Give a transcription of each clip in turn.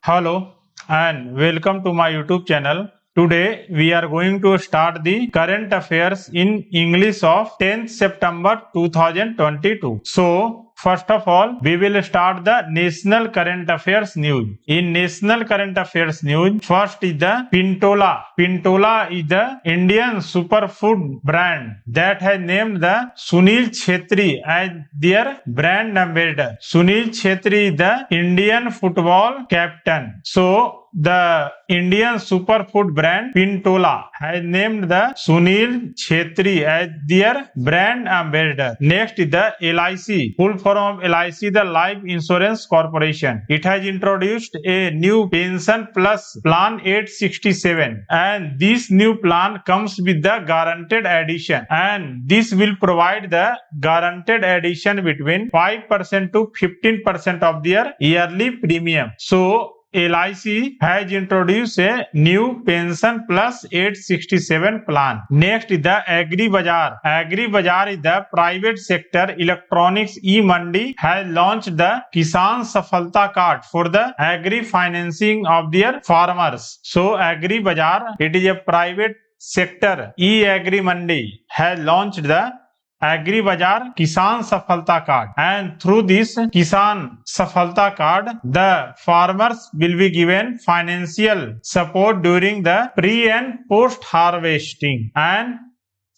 Hello and welcome to my YouTube channel. Today we are going to start the current affairs in English of 10th September 2022. So first of all, we will start the national current affairs news. In national current affairs news, first is the Pintola. Pintola is the Indian superfood brand that has named the Sunil Chhetri as their brand ambassador. Sunil Chhetri is the Indian football captain. So the Indian superfood brand Pintola has named the Sunil Chhetri as their brand ambassador. Next is the LIC. Full form of LIC, the Life Insurance Corporation. It has introduced a new pension plus plan 867, and this new plan comes with the guaranteed addition, and this will provide the guaranteed addition between 5% to 15% of their yearly premium. So LIC has introduced a new pension plus 867 plan. Next is the Agri Bazaar. Agri Bazaar is the private sector electronics e-mandi has launched the Kisan Safalta card for the agri financing of their farmers. So Agri Bazaar, it is a private sector e-agri mandi, has launched the Agri Bazaar Kisan Safalta card, and through this Kisan Safalta card, the farmers will be given financial support during the pre and post harvesting, and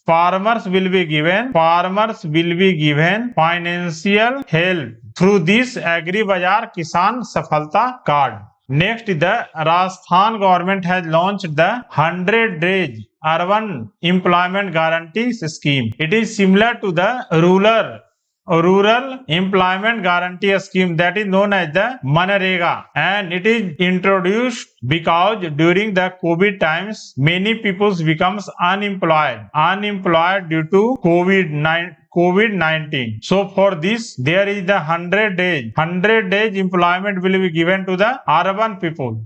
farmers will be given financial help through this Agri Bazaar Kisan Safalta card. Next, the Rajasthan government has launched the 100 days urban employment guarantee scheme. It is similar to the rural employment guarantee scheme that is known as the Manrega, and it is introduced because during the COVID times many people becomes unemployed due to COVID-19. So for this, there is the 100 days employment will be given to the urban people.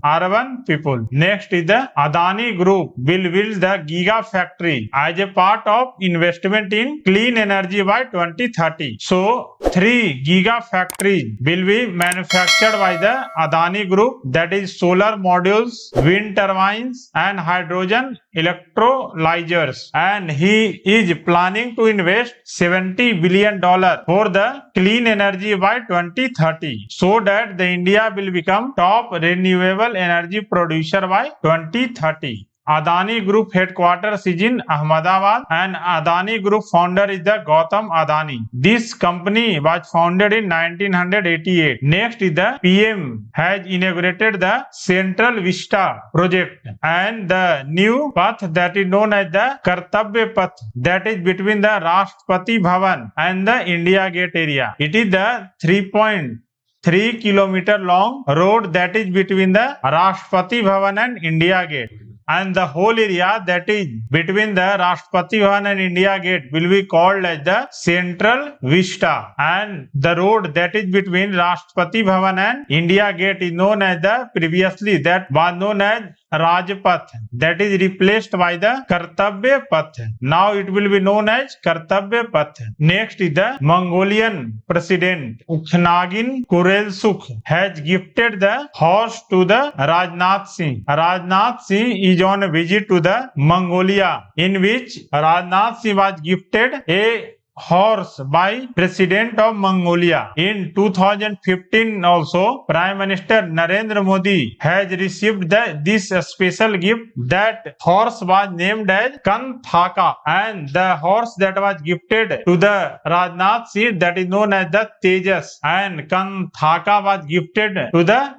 Next is the Adani Group will build the Giga Factory as a part of investment in clean energy by 2030. So 3 Giga factories will be manufactured by the Adani Group, that is solar modules, wind turbines and hydrogen electrolyzers, and he is planning to invest $70 billion for the clean energy by 2030, so that the India will become top renewable energy producer by 2030. Adani Group headquarters is in Ahmedabad, and Adani Group founder is the Gautam Adani. This company was founded in 1988. Next is the PM has inaugurated the Central Vista project and the new path that is known as the Kartavya Path, that is between the Rashtrapati Bhavan and the India Gate area. It is the 3.3 kilometer long road that is between the Rashtrapati Bhavan and India Gate, and the whole area that is between the Rashtrapati Bhavan and India Gate will be called as the Central Vista, and the road that is between Rashtrapati Bhavan and India Gate is known as the previously that was known as Rajpath, that is replaced by the Kartavya Path. Now it will be known as Kartavya Path. Next is the Mongolian President Ukhnagin Kurelsukh has gifted the horse to the Rajnath Singh. Rajnath Singh is on a visit to the Mongolia, in which Rajnath Singh was gifted a horse by President of Mongolia. In 2015 also, Prime Minister Narendra Modi has received this special gift. That horse was named as Kanthaka, and the horse that was gifted to the Rajnath Singh, that is known as the Tejas, and Kanthaka was gifted to the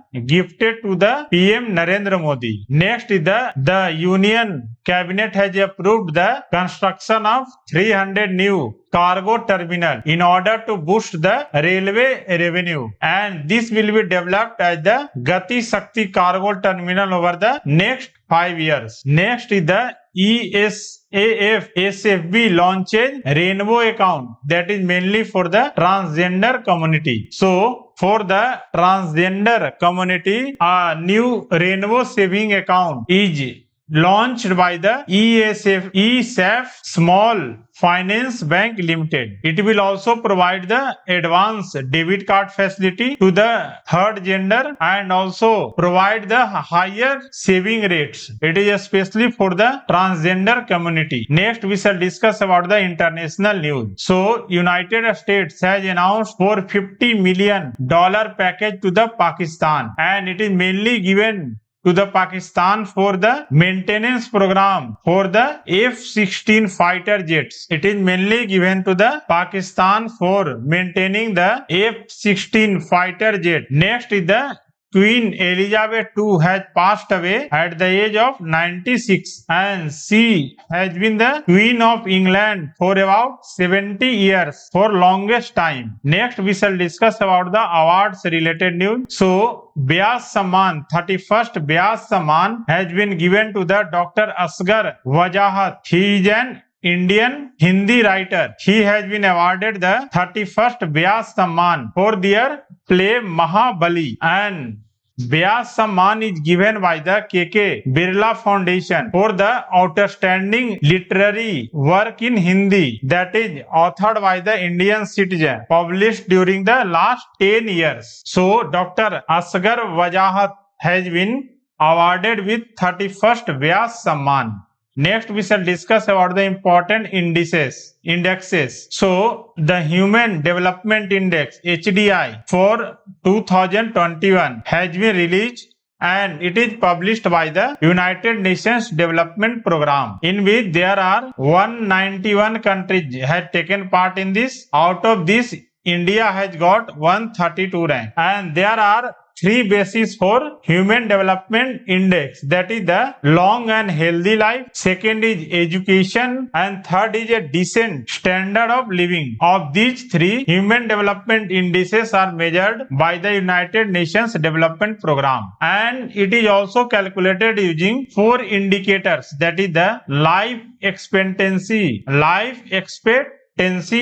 PM Narendra Modi. Next is the Union Cabinet has approved the construction of 300 new cargo terminal in order to boost the railway revenue, and this will be developed as the Gati Shakti cargo terminal over the next 5 years. Next is the SFB launches Rainbow account, that is mainly for the transgender community. So for the transgender community, a new Rainbow saving account is launched by the ESF Small Finance Bank Limited. It will also provide the advanced debit card facility to the third gender and also provide the higher saving rates. It is especially for the transgender community. Next, we shall discuss about the international news. So, United States has announced $450 million package to the Pakistan, and it is mainly given to the Pakistan for the maintenance program for the F-16 fighter jets. It is mainly given to the Pakistan for maintaining the F-16 fighter jet. Next is the Queen Elizabeth II has passed away at the age of 96, and she has been the Queen of England for about 70 years, for longest time. Next, we shall discuss about the awards related news. So, Vyas Samman, 31st Vyas Samman has been given to the Dr. Asghar Wajahat. He is an Indian Hindi writer. He has been awarded the 31st Vyas Samman for their play Mahabali, and Vyas Samman is given by the KK Birla Foundation for the outstanding literary work in Hindi that is authored by the Indian citizen, published during the last 10 years. So, Dr. Asghar Wajahat has been awarded with 31st Vyas Samman. Next, we shall discuss about the important indexes. So, the Human Development Index (HDI) for 2021 has been released, and it is published by the United Nations Development Program, in which there are 191 countries have taken part in this. Out of this, India has got 132 rank, and there are three bases for Human Development Index, that is the long and healthy life, second is education, and third is a decent standard of living. Of these three, Human Development Indices are measured by the United Nations Development Program, and it is also calculated using four indicators, that is the life expectancy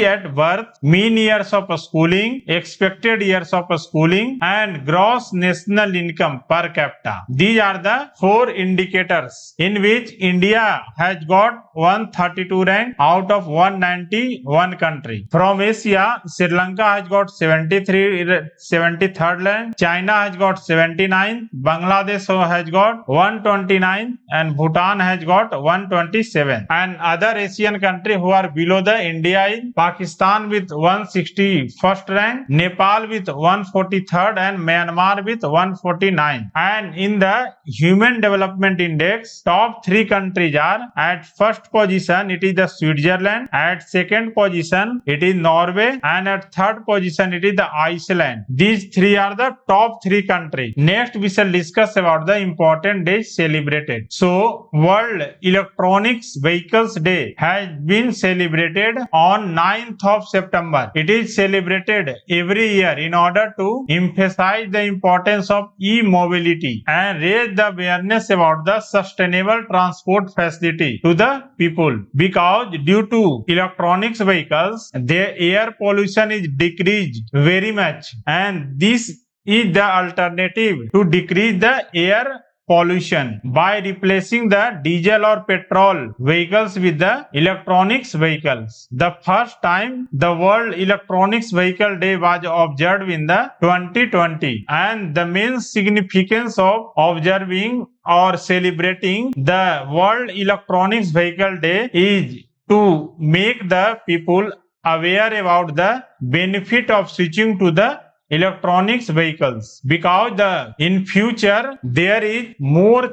at birth, mean years of schooling, expected years of schooling, and gross national income per capita. These are the four indicators in which India has got 132 rank out of 191 country. From Asia, Sri Lanka has got 73rd rank, China has got 79, Bangladesh has got 129, and Bhutan has got 127. And other Asian countries who are below the India, Pakistan with 161st rank, Nepal with 143rd, and Myanmar with 149. And in the Human Development Index, top three countries are: at first position it is the Switzerland, at second position it is Norway, and at third position it is the Iceland. These three are the top three countries. Next, we shall discuss about the important days celebrated. So, World Electronics Vehicles Day has been celebrated on 9th of September. It is celebrated every year in order to emphasize the importance of e-mobility and raise the awareness about the sustainable transport facility to the people, because due to electronics vehicles, their air pollution is decreased very much, and this is the alternative to decrease the air pollution by replacing the diesel or petrol vehicles with the electronics vehicles. The first time the World Electronics Vehicle Day was observed in the 2020, and the main significance of observing or celebrating the World Electronics Vehicle Day is to make the people aware about the benefit of switching to the electronics vehicles, because in future there is more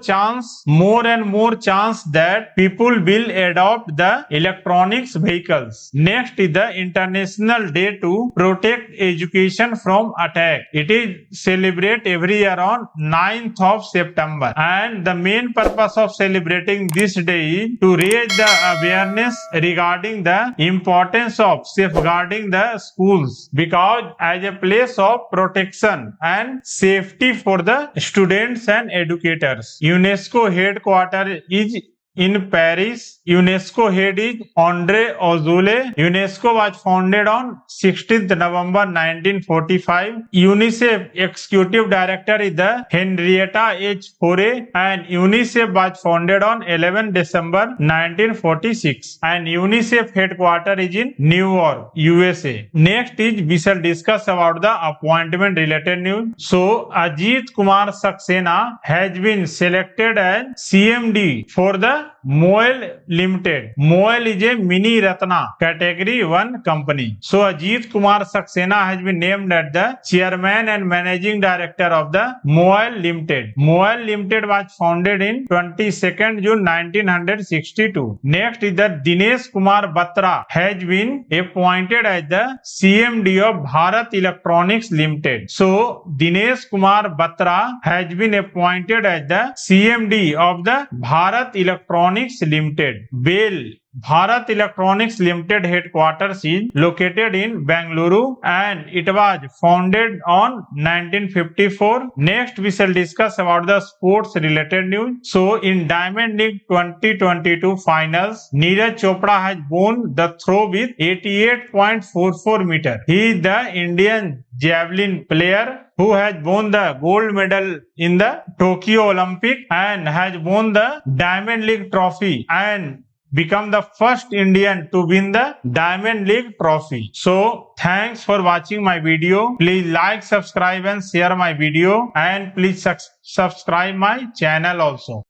and more chance that people will adopt the electronics vehicles. Next is the International Day to Protect Education from Attack. It is celebrated every year on 9th of September, and the main purpose of celebrating this day is to raise the awareness regarding the importance of safeguarding the schools, because as a place of protection and safety for the students and educators. UNESCO headquarters is in Paris. UNESCO head is Andre Azoulay. UNESCO was founded on 16th November 1945. UNICEF executive director is the Henrietta H. Fore, and UNICEF was founded on 11 December 1946. And UNICEF headquarters is in New York, USA. Next is we shall discuss about the appointment related news. So Ajit Kumar Saxena has been selected as CMD for the MOEL Limited. MOEL is a mini Ratna category 1 company. So Ajit Kumar Saxena has been named as the chairman and managing director of the MOEL Limited. MOEL Limited was founded in 22nd June 1962. Next is the Dinesh Kumar Batra has been appointed as the CMD of Bharat Electronics Limited. So Dinesh Kumar Batra has been appointed as the CMD of the Bharat Electronics Limited. BEL, Bharat Electronics Limited headquarters is located in Bengaluru and it was founded on 1954. Next we shall discuss about the sports related news. So in Diamond League 2022 finals, Neeraj Chopra has won the throw with 88.44 meter. He is the Indian javelin player who has won the gold medal in the Tokyo Olympic and has won the Diamond League trophy and become the first Indian to win the Diamond League trophy. So thanks for watching my video. Please like, subscribe and share my video, and please subscribe my channel also.